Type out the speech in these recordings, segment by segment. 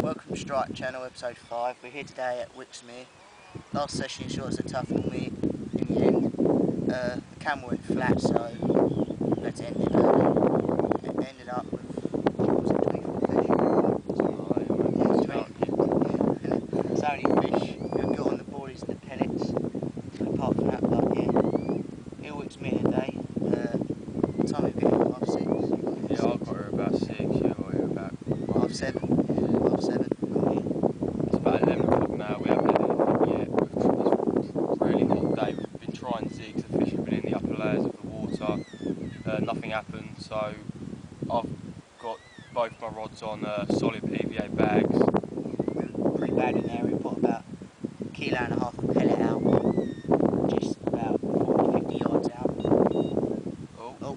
Welcome to Strike Channel episode 5. We're here today at wicks. Last session you saw us a tough on me in the end. The camera went flat, so we had to end it early. It ended up with, what was it, 24 fish? It's only fish. We've got on the boardies and the pellets. Apart from that, but yeah, here wicks today. What time have you got? 6:30? Yeah, I've got her about 6, you've got her about 7:30. Yeah, 7:30. It's about 11 o'clock now, we haven't had anything yet. It's a really hot day. We've been trying zigs, the fish have been in the upper layers of the water, nothing happened, so I've got both my rods on solid PVA bags. We're pretty bad in there. We put about 1.5 kilos of pellet out, just about 40-50 yards out. Oh.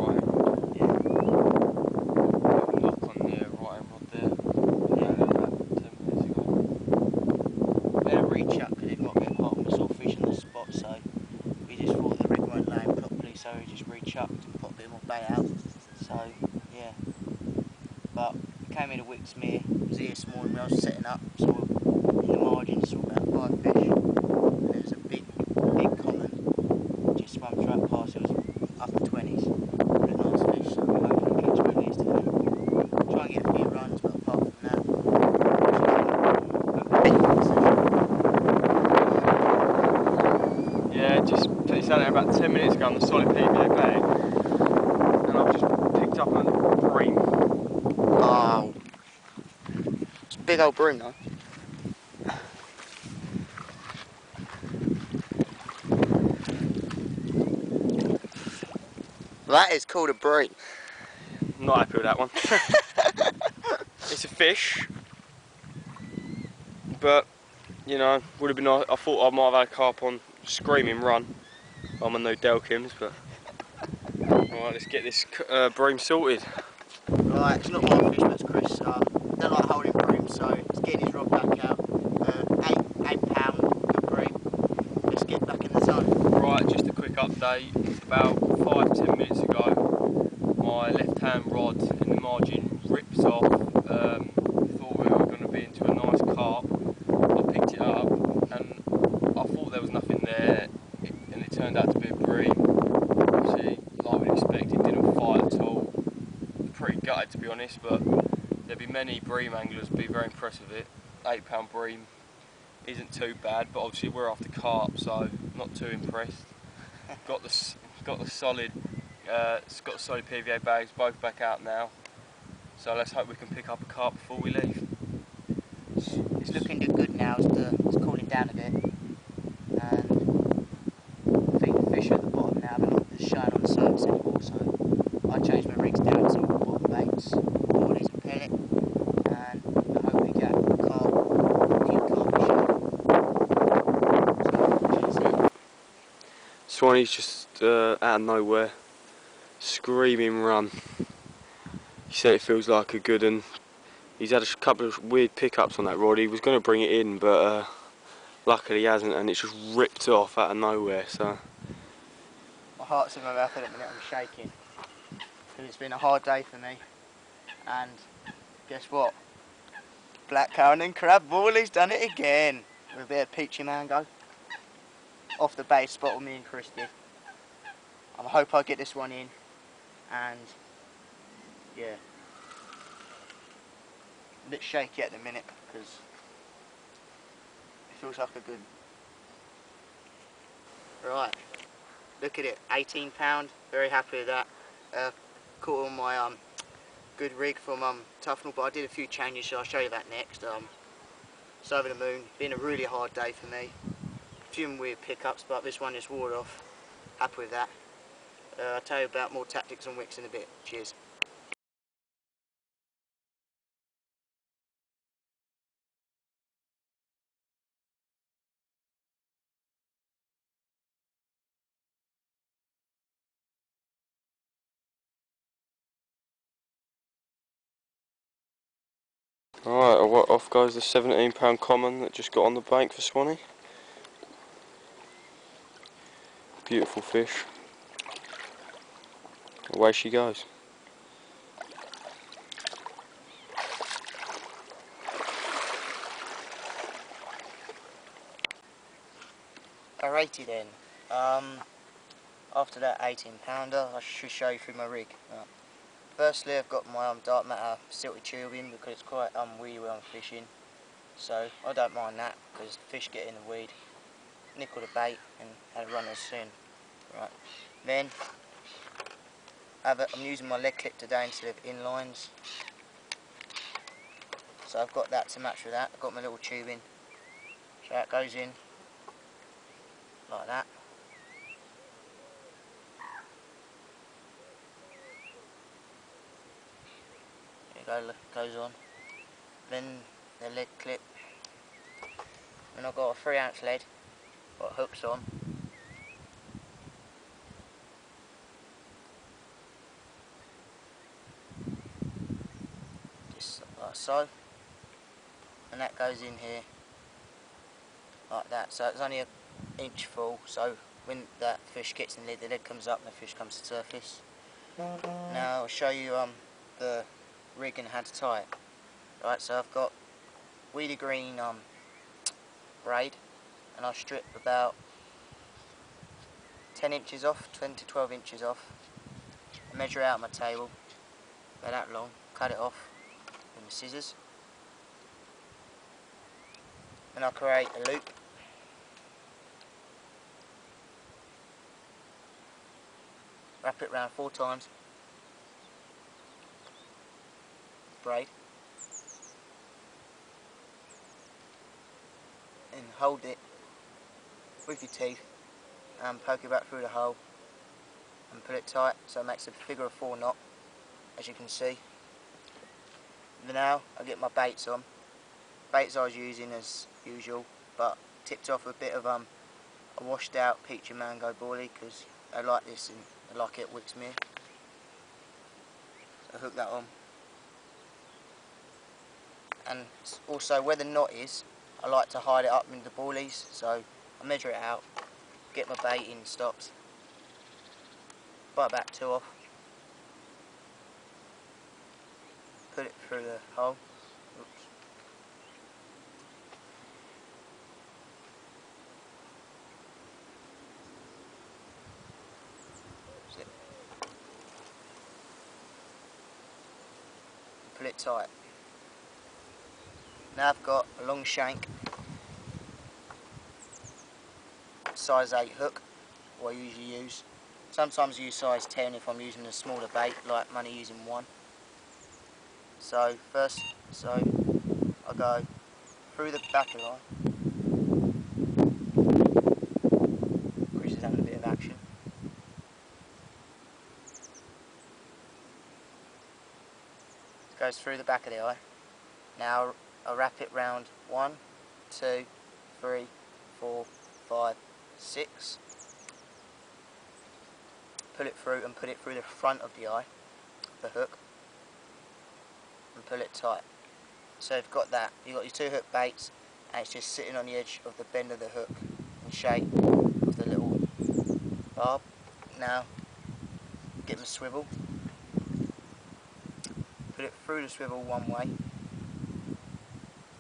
Right, Yeah. knock on the right hand rod there. Yeah, about 10 minutes ago. We had a reach up because it got a bit hot and we saw fish in the spot, so we just thought the rig weren't laying properly, so we just rechucked and put a bit more bait out. So yeah, but we came in a wicks. It was here this morning when I was setting up, so in the margin saw about 5 fish, and there was a big common just swam straight past. It was up the 20s, really nice fish, so we're hoping to catch one of these today. Try and get a few runs, but apart from that, Yeah, just put this out there about 10 minutes ago on the solid PVA bag, and I've just picked up a bream. oh, it's a big old broom though. That is called a bream. Not happy with that one. It's a fish, but you know, would have been nice. I thought I might have had a carp on screaming run on my new Delkims, but alright, let's get this bream sorted. Right, it's not my fish, but it's Chris. Don't like holding brooms, so he's getting his rod back out. 8 pound good bream. Let's get back in the zone. Right, just a quick update. About 5-10 minutes ago, my left-hand rod in the margin ripped off. Thought we were going to be into a nice carp. I picked it up, and I thought there was nothing there, and it turned out to be a bream. Obviously, like we'd expected, didn't fight at all. Pretty gutted to be honest, but there'd be many bream anglers be very impressed with it. 8 pound bream isn't too bad, but obviously we're after carp, so not too impressed. got the solid PVA bags both back out now, so let's hope we can pick up a carp before we leave. It's looking good now. It's cooling down a bit, and I think the fish are at the bottom now. They're not as shine on the surface anymore, so I changed my rigs down to bottom baits, boardies and pellet, and I hope we get a carp, a few carp fish. Swanee's just out of nowhere, screaming run. He said it feels like a good one. He's had a couple of weird pickups on that rod. He was going to bring it in, but luckily he hasn't, and it's just ripped off out of nowhere. So My heart's in my mouth at the minute. I'm shaking because it's been a hard day for me, and guess what? Black currant and crab ball, he's done it again with a bit of peachy mango off the base spot with me and Christy. I hope I get this one in, and yeah, a bit shaky at the minute because it feels like a good. Right, look at it, 18 pound, very happy with that. Caught on my good rig from Tufnell, but I did a few changes, so I'll show you that next. It's over the moon, been a really hard day for me. A few weird pickups, but this one just wore off. Happy with that. I'll tell you about more tactics on wicks in a bit. Cheers. alright, off goes the 17 pound common that just got on the bank for Swanee. Beautiful fish. Away she goes. rated then. After that 18-pounder, I should show you through my rig. Right. Firstly, I've got my dark matter silty tubing because it's quite weedy when I'm fishing. So I don't mind that because fish get in the weed, nickel the bait and had a runner soon. Right. Then I'm using my leg clip today instead of inlines. So I've got that to match with that. I've got my little tubing. So that goes in like that. There you go, goes on. Then the lead clip. And I've got a 3-ounce lead, got hooks on. Just like so. And that goes in here like that. So it's only an inch full, so when that fish gets in the lid comes up and the fish comes to surface. Now I'll show you the rig and how to tie it. Right, so I've got weedy green braid, and I'll strip about 10 inches off, 10 to 12 inches off. I measure out my table, about that long, cut it off with my scissors. And I'll create a loop. Wrap it around 4 times. Braid. And hold it with your teeth and poke it back through the hole and pull it tight so it makes a figure of 4 knot, as you can see. Now I get my baits on. Baits I was using as usual, but tipped off a bit of a washed out peach and mango boilie because I like this and I like it at wicks. So I hook that on. And also where the knot is, I like to hide it up in the boilies, so I measure it out, get my bait in stops, bite about 2 off, put it through the hole. Oops. That's it. Pull it tight. Now I've got a long shank, size 8 hook, what I usually use. Sometimes I use size 10 if I'm using a smaller bait, like money using 1. So first, I go through the back of the line. Chris is having a bit of action. It goes through the back of the eye. Now I wrap it round 1, 2, 3, 4, 5, 6. Pull it through and put it through the front of the eye, the hook, and pull it tight. So you've got that. You've got your 2 hook baits, and it's just sitting on the edge of the bend of the hook in shape of the little barb. Now get my swivel, put it through the swivel one way,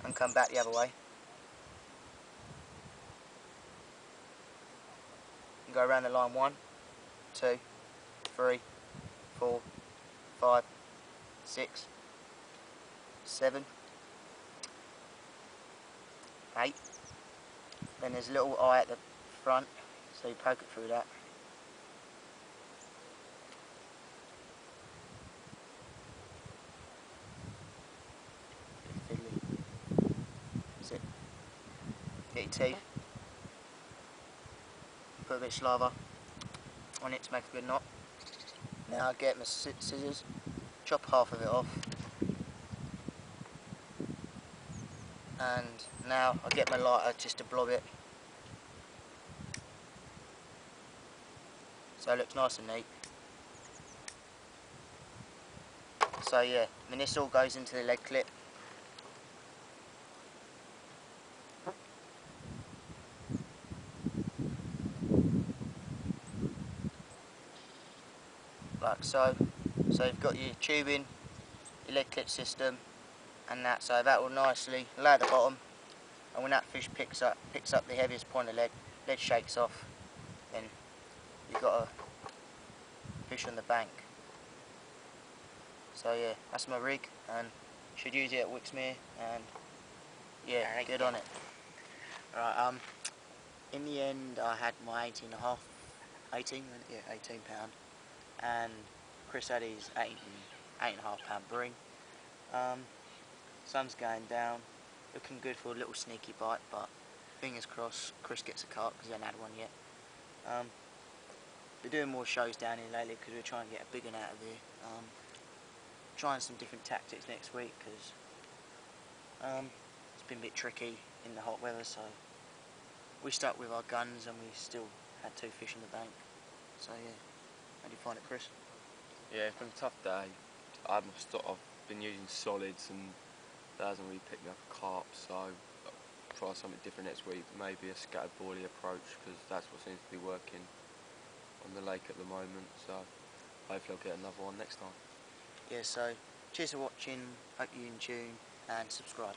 and come back the other way. And go around the line 1, 2, 3, 4, 5, 6, 7, 8. Then there's a little eye at the front, so you poke it through that. Bit fiddly. That's it. Get your teeth. Put a bit of saliva on it to make a good knot. Now I get my scissors, chop half of it off, and now I get my lighter just to blob it, so it looks nice and neat. So yeah, I mean this all goes into the lead clip. Like so. So you've got your tubing, your lead clip system, and that. So that will nicely lay at the bottom, and when that fish picks up the heaviest point of lead, lead shakes off, then you've got to fish on the bank. So yeah, that's my rig, and should use it at Wixmere, and yeah, good on it. Right, in the end I had my 18 pound, and Chris had his 8.5 pound bring. Sun's going down, looking good for a little sneaky bite, but fingers crossed Chris gets a carp because he hasn't had one yet. We're doing more shows down here lately because we're trying to get a big one out of here. Trying some different tactics next week because it's been a bit tricky in the hot weather, so we stuck with our guns and we still had 2 fish in the bank. So yeah, how do you find it, Chris? Yeah, it's been a tough day. I've been using solids and that hasn't really picked me up a carp, so I'll try something different next week. Maybe a scattered boilie approach because that's what seems to be working on the lake at the moment. So hopefully I'll get another one next time. Yeah, so cheers for watching, hope you're in tune and subscribe.